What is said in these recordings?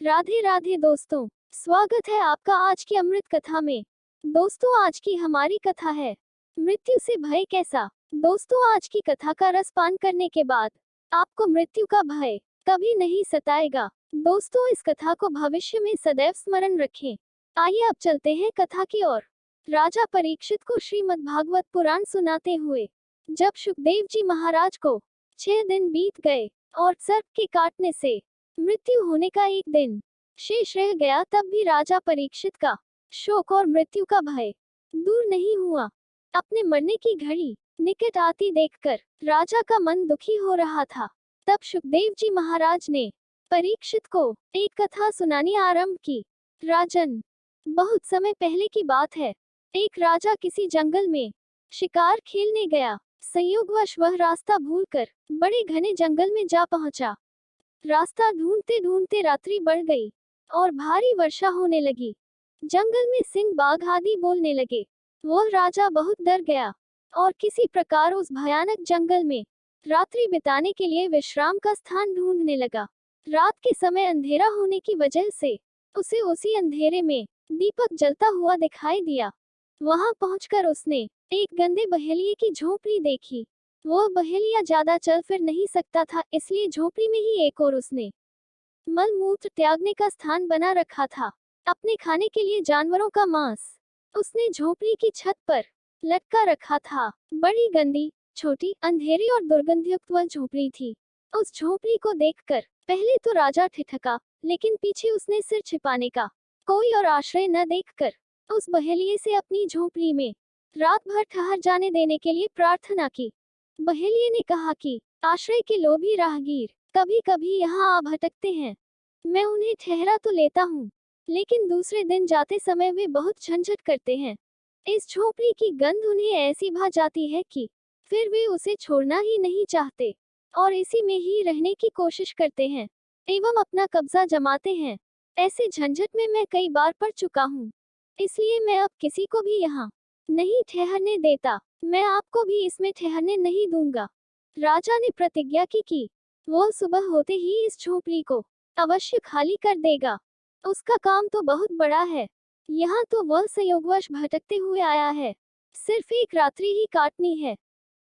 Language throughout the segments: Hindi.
राधे राधे दोस्तों, स्वागत है आपका आज की अमृत कथा में। दोस्तों, आज की हमारी कथा है मृत्यु से भय कैसा। दोस्तों, आज की कथा का रस पान करने के बाद आपको मृत्यु का भय कभी नहीं सताएगा। दोस्तों, इस कथा को भविष्य में सदैव स्मरण रखें। आइए अब चलते हैं कथा की ओर। राजा परीक्षित को श्रीमद् भागवत पुराण सुनाते हुए जब सुखदेव जी महाराज को 6 दिन बीत गए और सर्प के काटने से मृत्यु होने का एक दिन शेष रह गया, तब भी राजा परीक्षित का शोक और मृत्यु का भय दूर नहीं हुआ। अपने मरने की घड़ी निकट आती देखकर राजा का मन दुखी हो रहा था। तब सुखदेव जी महाराज ने परीक्षित को एक कथा सुनानी आरंभ की। राजन, बहुत समय पहले की बात है। एक राजा किसी जंगल में शिकार खेलने गया। संयोगवश वह रास्ता भूलकर बड़े घने जंगल में जा पहुंचा। रास्ता ढूंढते ढूंढते रात्रि बढ़ गई और भारी वर्षा होने लगी। जंगल में सिंह बाघ आदि बोलने लगे। वह राजा बहुत डर गया और किसी प्रकार उस भयानक जंगल में रात्रि बिताने के लिए विश्राम का स्थान ढूंढने लगा। रात के समय अंधेरा होने की वजह से उसे उसी अंधेरे में दीपक जलता हुआ दिखाई दिया। वहां पहुंचकर उसने एक गंदे बहेलिए की झोपड़ी देखी। वह बहेलिया ज्यादा चल फिर नहीं सकता था, इसलिए झोपड़ी में ही एक और उसने मल मूत्र त्यागने का स्थान बना रखा था। अपने खाने के लिए जानवरों का मांस उसने झोपड़ी की छत पर लटका रखा था। बड़ी गंदी, छोटी, अंधेरी और दुर्गंधयुक्त वह झोपड़ी थी। उस झोपड़ी को देखकर पहले तो राजा ठिठका, लेकिन पीछे उसने सिर छिपाने का कोई और आश्रय न देखकर उस बहेलिए से अपनी झोपड़ी में रात भर ठहर जाने देने के लिए प्रार्थना की। बहेलिए ने कहा कि आश्रय के लोभी राहगीर कभी कभी यहाँ आ भटकते हैं। मैं उन्हें ठहरा तो लेता हूँ, लेकिन दूसरे दिन जाते समय वे बहुत झंझट करते हैं। इस झोपड़ी की गंध उन्हें ऐसी भा जाती है कि फिर वे उसे छोड़ना ही नहीं चाहते और इसी में ही रहने की कोशिश करते हैं एवं अपना कब्जा जमाते हैं। ऐसे झंझट में मैं कई बार पड़ चुका हूँ, इसलिए मैं अब किसी को भी यहाँ नहीं ठहरने देता। मैं आपको भी इसमें ठहरने नहीं दूंगा। राजा ने प्रतिज्ञा की कि वह सुबह होते ही इस झोपड़ी को अवश्य खाली कर देगा। उसका काम तो बहुत बड़ा है। यहाँ तो वह संयोगवश भटकते हुए आया है, सिर्फ एक रात्रि ही काटनी है।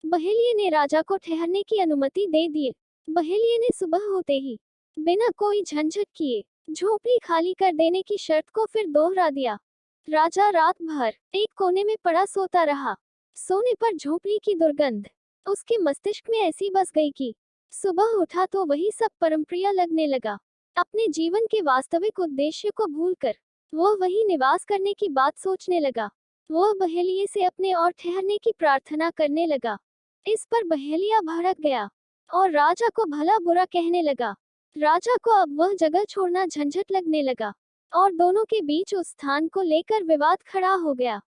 बहेलिए ने राजा को ठहरने की अनुमति दे दी। बहेलिए ने सुबह होते ही बिना कोई झंझट किए झोपड़ी खाली कर देने की शर्त को फिर दोहरा दिया। राजा रात भर एक कोने में पड़ा सोता रहा। सोने पर झोपड़ी की दुर्गंध उसके मस्तिष्क में ऐसी बस गई कि सुबह उठा तो वही सब परमप्रिय लगने लगा। अपने जीवन के वास्तविक उद्देश्य को भूलकर वह वही निवास करने की बात सोचने लगा। वह बहेलिए से अपने और ठहरने की प्रार्थना करने लगा। इस पर बहेलिया भड़क गया और राजा को भला बुरा कहने लगा। राजा को अब वह जगह छोड़ना झंझट लगने लगा और दोनों के बीच उस स्थान को लेकर विवाद खड़ा हो गया।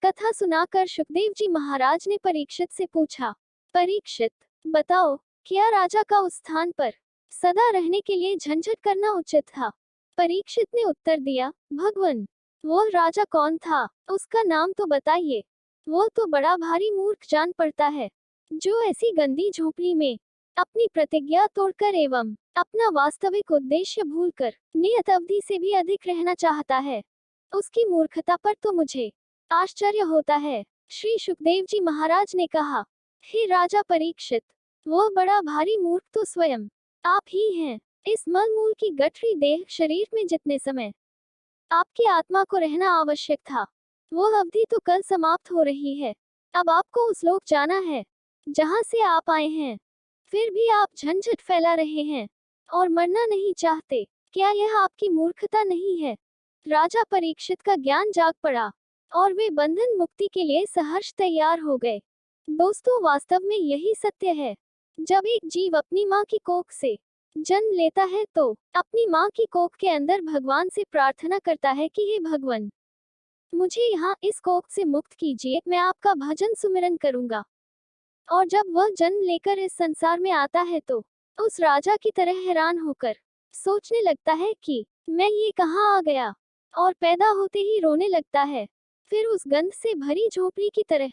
कथा सुनाकर सुखदेव जी महाराज ने परीक्षित से पूछा, परीक्षित, बताओ, क्या राजा का उस स्थान पर सदा रहने के लिए झंझट करना उचित था? परीक्षित ने उत्तर दिया, भगवन, वह राजा कौन था? उसका नाम तो बताइए। वो तो बड़ा भारी मूर्ख जान पड़ता है, जो ऐसी गंदी झोपड़ी में अपनी प्रतिज्ञा तोड़कर एवं अपना वास्तविक उद्देश्य भूलकर नियत अवधि से भी अधिक रहना चाहता है। उसकी मूर्खता पर तो मुझे आश्चर्य होता है। श्री सुखदेव जी महाराज ने कहा, हे राजा परीक्षित, वो बड़ा भारी मूर्ख तो स्वयं आप ही हैं। इस मलमूल की गठरी देह शरीर में जितने समय आपकी आत्मा को रहना आवश्यक था, वो अवधि तो कल समाप्त हो रही है। अब आपको उस लोक जाना है जहाँ से आप आए हैं, फिर भी आप झंझट फैला रहे हैं और मरना नहीं चाहते। क्या यह आपकी मूर्खता नहीं है? राजा परीक्षित का ज्ञान जाग पड़ा और वे बंधन मुक्ति के लिए सहर्ष तैयार हो गए। दोस्तों, वास्तव में यही सत्य है। जब एक जीव अपनी माँ की कोख से जन्म लेता है तो अपनी माँ की कोख के अंदर भगवान से प्रार्थना करता है कि हे भगवान, मुझे यहाँ इस कोख से मुक्त कीजिए, मैं आपका भजन सुमिरन करूंगा। और जब वह जन्म लेकर इस संसार में आता है तो उस राजा की तरह हैरान होकर सोचने लगता है कि मैं ये कहाँ आ गया, और पैदा होते ही रोने लगता है। फिर उस गंध से भरी झोपड़ी की तरह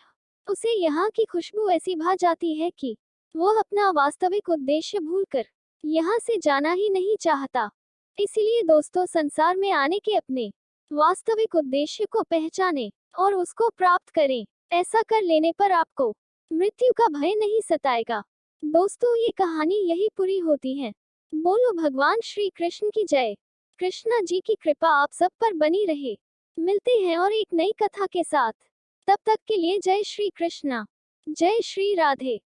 उसे यहाँ की खुशबू ऐसी भा जाती है कि वह अपना वास्तविक उद्देश्य भूलकर यहाँ से जाना ही नहीं चाहता। इसीलिए दोस्तों, संसार में आने के अपने वास्तविक उद्देश्य को पहचानें और उसको प्राप्त करें। ऐसा कर लेने पर आपको मृत्यु का भय नहीं सताएगा। दोस्तों, ये कहानी यही पूरी होती है। बोलो भगवान श्री कृष्ण की जय। कृष्णा जी की कृपा आप सब पर बनी रहे। मिलते हैं और एक नई कथा के साथ। तब तक के लिए जय श्री कृष्णा, जय श्री राधे।